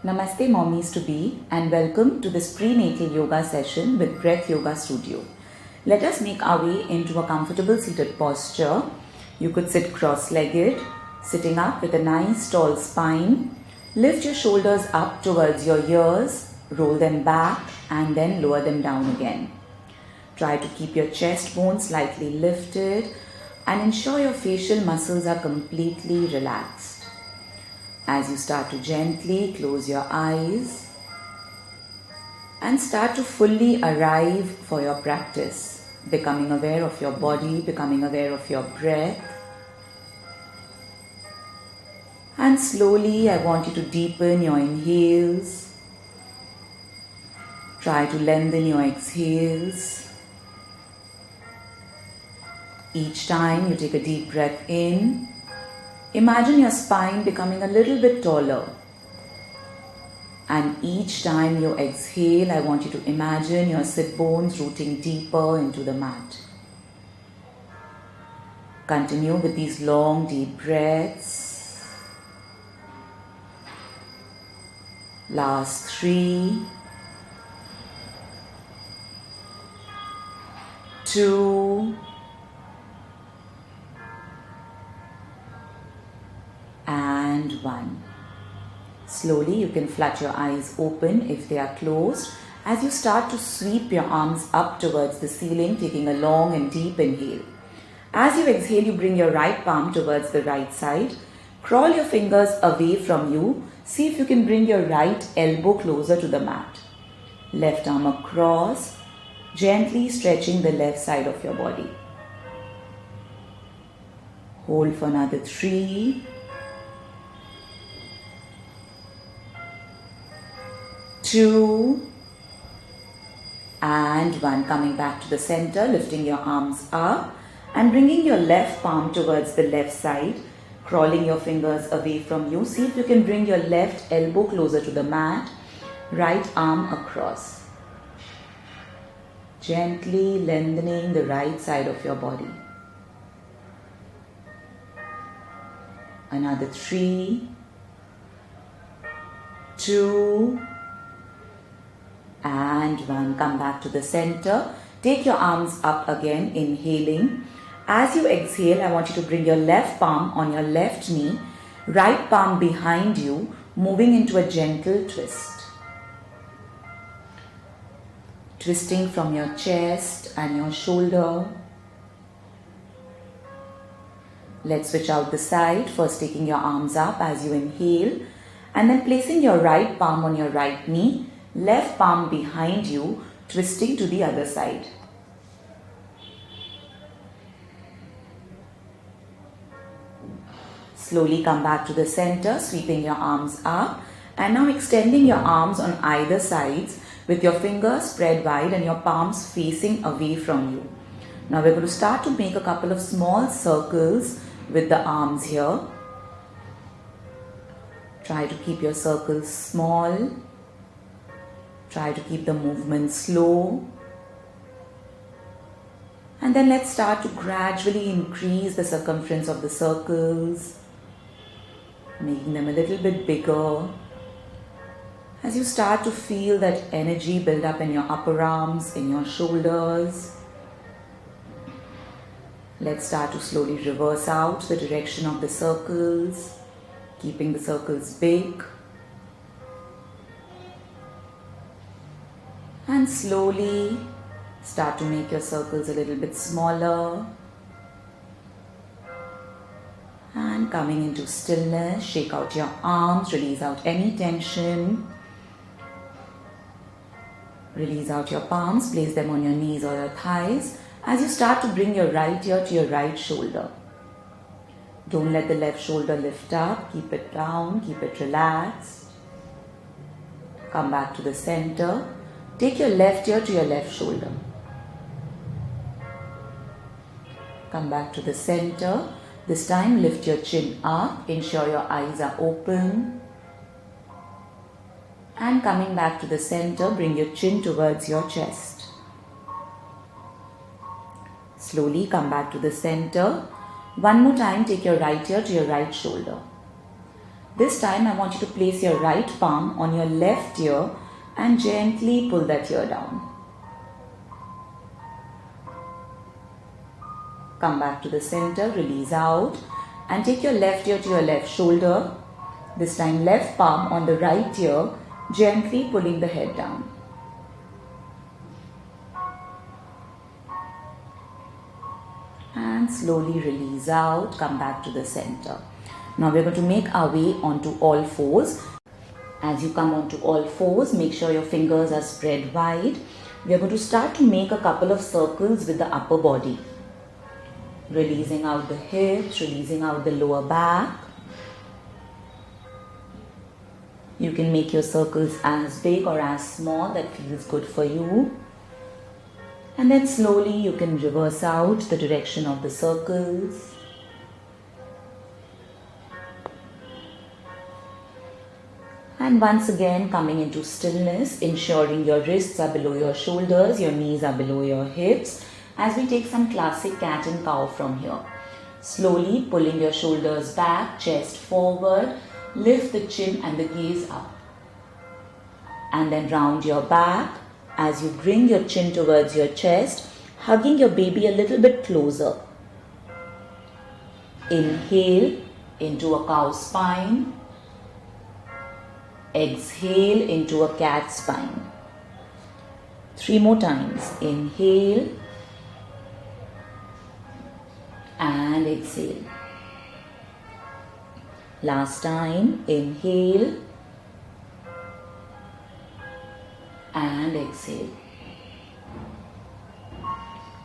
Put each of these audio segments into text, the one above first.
Namaste mommies to be and welcome to this prenatal yoga session with Breath Yoga Studio. Let us make our way into a comfortable seated posture. You could sit cross-legged, sitting up with a nice tall spine. Lift your shoulders up towards your ears, roll them back and then lower them down again. Try to keep your chest bones slightly lifted and ensure your facial muscles are completely relaxed. As you start to gently close your eyes and start to fully arrive for your practice, becoming aware of your body, becoming aware of your breath. And slowly I want you to deepen your inhales. Try to lengthen your exhales. Each time you take a deep breath in, imagine your spine becoming a little bit taller. And each time you exhale, I want you to imagine your sit bones rooting deeper into the mat. Continue with these long, deep breaths. Last 3, 2, and 1. Slowly you can flut your eyes open if they are closed as you start to sweep your arms up towards the ceiling, taking a long and deep inhale. As you exhale, you bring your right palm towards the right side. Crawl your fingers away from you. See if you can bring your right elbow closer to the mat. Left arm across, gently stretching the left side of your body. Hold for another 3, 2, and 1. Coming back to the center, lifting your arms up and bringing your left palm towards the left side, crawling your fingers away from you. See if you can bring your left elbow closer to the mat, right arm across. Gently lengthening the right side of your body. Another 3, 2, and 1. Come back to the center. Take your arms up again, inhaling. As you exhale, I want you to bring your left palm on your left knee, right palm behind you, moving into a gentle twist. Twisting from your chest and your shoulder. Let's switch out the side. First taking your arms up as you inhale and then placing your right palm on your right knee, left palm behind you, twisting to the other side. Slowly come back to the center, sweeping your arms up and now extending your arms on either sides with your fingers spread wide and your palms facing away from you. Now we're going to start to make a couple of small circles with the arms here. Try to keep your circles small. Try to keep the movement slow. And then let's start to gradually increase the circumference of the circles, making them a little bit bigger. As you start to feel that energy build up in your upper arms, in your shoulders, let's start to slowly reverse out the direction of the circles, keeping the circles big. And slowly start to make your circles a little bit smaller. And coming into stillness, shake out your arms, release out any tension. Release out your palms, place them on your knees or your thighs as you start to bring your right ear to your right shoulder. Don't let the left shoulder lift up, keep it down, keep it relaxed. Come back to the center. Take your left ear to your left shoulder. Come back to the center. This time lift your chin up. Ensure your eyes are open. And coming back to the center, bring your chin towards your chest. Slowly come back to the center. One more time, take your right ear to your right shoulder. This time I want you to place your right palm on your left ear and gently pull that ear down. Come back to the center, release out and take your left ear to your left shoulder. This time left palm on the right ear, gently pulling the head down. And slowly release out, come back to the center. Now we're going to make our way onto all fours. As you come onto all fours, make sure your fingers are spread wide. We are going to start to make a couple of circles with the upper body. Releasing out the hips, releasing out the lower back. You can make your circles as big or as small, that feels good for you. And then slowly you can reverse out the direction of the circles. And once again coming into stillness, ensuring your wrists are below your shoulders, your knees are below your hips, as we take some classic cat and cow from here. Slowly pulling your shoulders back, chest forward, lift the chin and the gaze up. And then round your back as you bring your chin towards your chest, hugging your baby a little bit closer. Inhale into a cow spine. Exhale into a cat spine. 3 more times. Inhale and exhale. Last time. Inhale and exhale.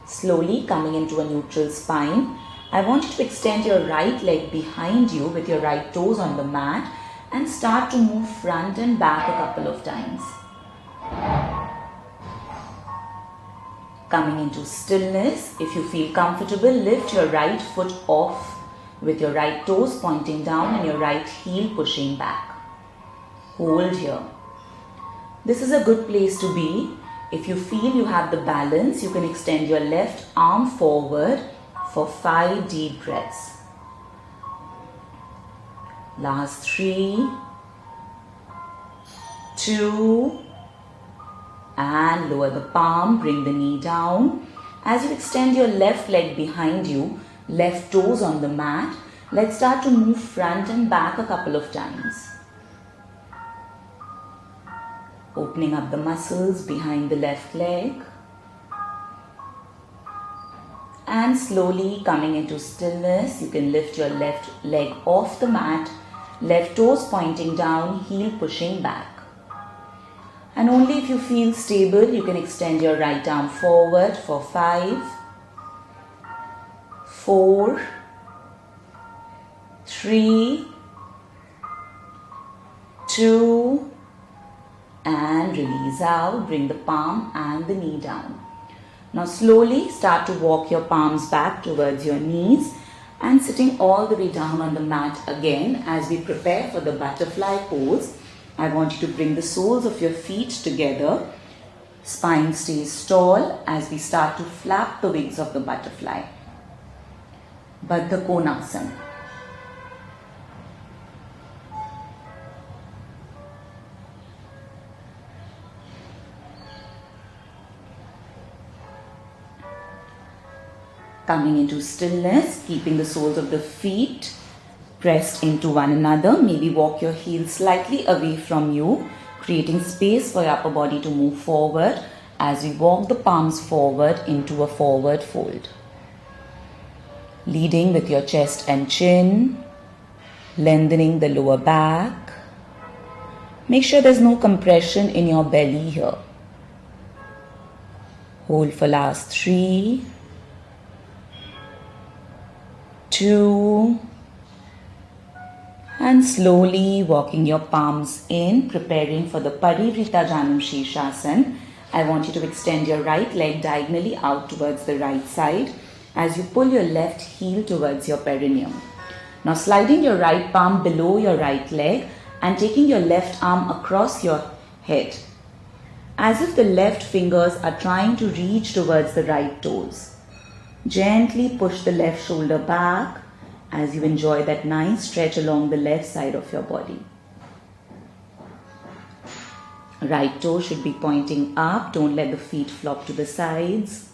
Slowly coming into a neutral spine. I want you to extend your right leg behind you with your right toes on the mat and start to move front and back a couple of times. Coming into stillness, if you feel comfortable, lift your right foot off with your right toes pointing down and your right heel pushing back. Hold here. This is a good place to be. If you feel you have the balance, you can extend your left arm forward for 5 deep breaths. Last 3, 2, and lower the palm, bring the knee down. As you extend your left leg behind you, left toes on the mat, let's start to move front and back a couple of times. Opening up the muscles behind the left leg. And slowly coming into stillness, you can lift your left leg off the mat, left toes pointing down, heel pushing back. And only if you feel stable, you can extend your right arm forward for 5, 4, 3, 2, and release out. Bring the palm and the knee down. Now slowly start to walk your palms back towards your knees and sitting all the way down on the mat again. As we prepare for the butterfly pose, I want you to bring the soles of your feet together. Spine stays tall as we start to flap the wings of the butterfly. Baddha Konasana. Coming into stillness, keeping the soles of the feet pressed into one another. Maybe walk your heels slightly away from you, creating space for your upper body to move forward as we walk the palms forward into a forward fold. Leading with your chest and chin, lengthening the lower back. Make sure there's no compression in your belly here. Hold for last 3, 2, and slowly walking your palms in, preparing for the Parivrita Janam Shirshasana. I want you to extend your right leg diagonally out towards the right side as you pull your left heel towards your perineum. Now sliding your right palm below your right leg and taking your left arm across your head, as if the left fingers are trying to reach towards the right toes. Gently push the left shoulder back as you enjoy that nice stretch along the left side of your body. Right toe should be pointing up. Don't let the feet flop to the sides.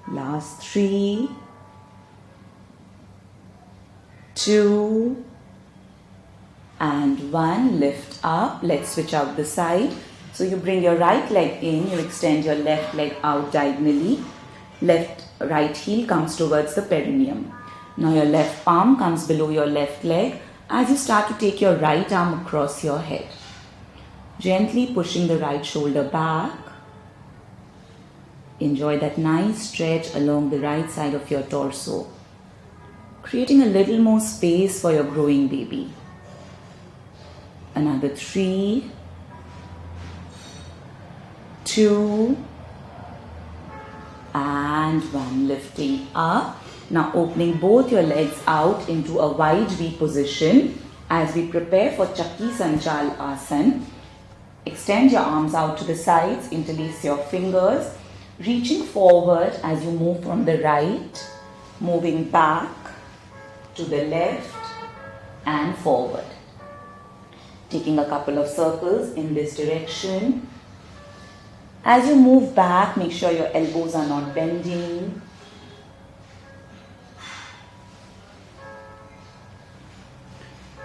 Last 3, 2, and 1. Lift up. Let's switch out the side. So you bring your right leg in. You extend your left leg out diagonally. Right heel comes towards the perineum. Now your left palm comes below your left leg as you start to take your right arm across your head. Gently pushing the right shoulder back. Enjoy that nice stretch along the right side of your torso, creating a little more space for your growing baby. Another 3, 2, and 1. Lifting up. Now opening both your legs out into a wide V position as we prepare for Chakki Sanchal Asana. Extend your arms out to the sides, interlace your fingers, reaching forward as you move from the right, moving back to the left and forward. Taking a couple of circles in this direction. As you move back, make sure your elbows are not bending.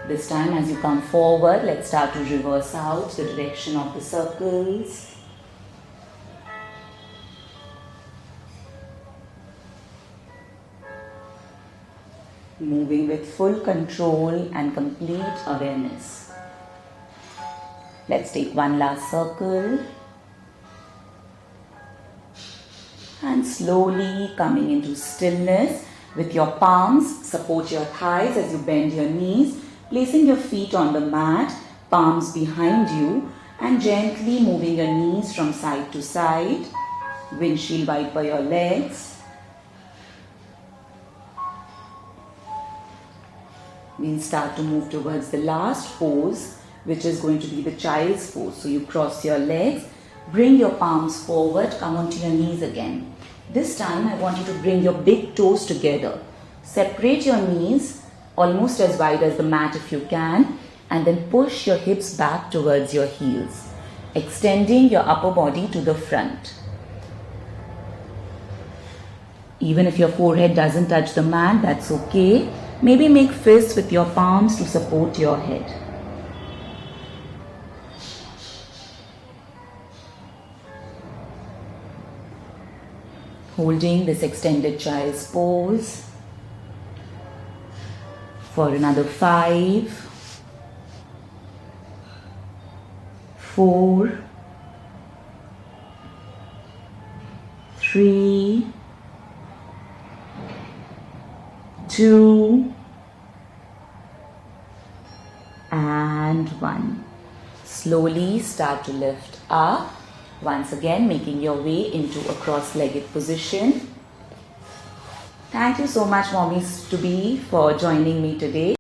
This time as you come forward, let's start to reverse out the direction of the circles. Moving with full control and complete awareness. Let's take one last circle. And slowly coming into stillness. With your palms, support your thighs as you bend your knees. Placing your feet on the mat, palms behind you, and gently moving your knees from side to side. Windshield wiper your legs. We'll start to move towards the last pose, which is going to be the child's pose. So you cross your legs, bring your palms forward, come onto your knees again. This time I want you to bring your big toes together. Separate your knees almost as wide as the mat if you can, and then push your hips back towards your heels, extending your upper body to the front. Even if your forehead doesn't touch the mat, that's okay. Maybe make fists with your palms to support your head. Holding this extended child's pose for another 5, 4, 3, 2, and 1. Slowly start to lift up. Once again, making your way into a cross-legged position. Thank you so much, mommies to be, for joining me today.